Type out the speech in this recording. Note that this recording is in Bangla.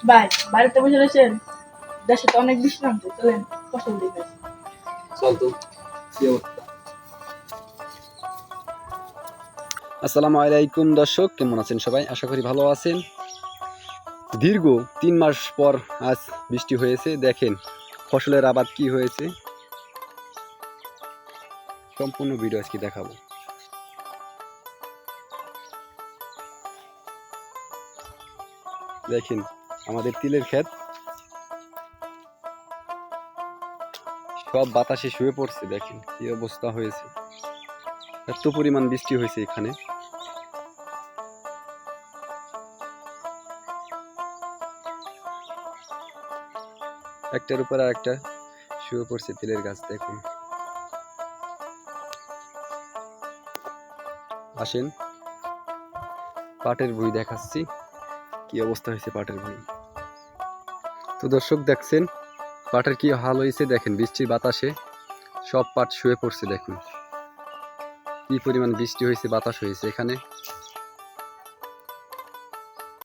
ভাই বাড়িতে বসে রয়েছেন, দেশে তো অনেক বৃষ্টি নামছে, চলেন ফসল দেখে আসি। চল তো কি অবস্থা। আসসালামু আলাইকুম দর্শক, কেমন আছেন সবাই? আশা করি ভালো আছেন। দীর্ঘ 3 মাস পর আজ বৃষ্টি হয়েছে। দেখেন ফসলের আবাদ কি হয়েছে, সম্পূর্ণ ভিডিও আজকে দেখাবো। দেখেন আমাদের তিলের ক্ষেত সব বাতাসে শুয়ে পড়ছে। দেখেন কি অবস্থা হয়েছে, এত পরিমাণ বৃষ্টি হয়েছে এখানে। একটার উপর আর একটা শুয়ে পড়ছে তিলের গাছ। দেখুন, আসেন পাটের ভুঁই দেখাচ্ছি কি অবস্থা হয়েছে পাটের ভুঁই। তো দর্শক দেখছেন পাটের কি হাল হয়েছে। দেখেন বৃষ্টির বাতাসে সব পাট শুয়ে পড়ছে। দেখুন কি পরিমাণ বৃষ্টি হয়েছে, বাতাস হয়েছে এখানে।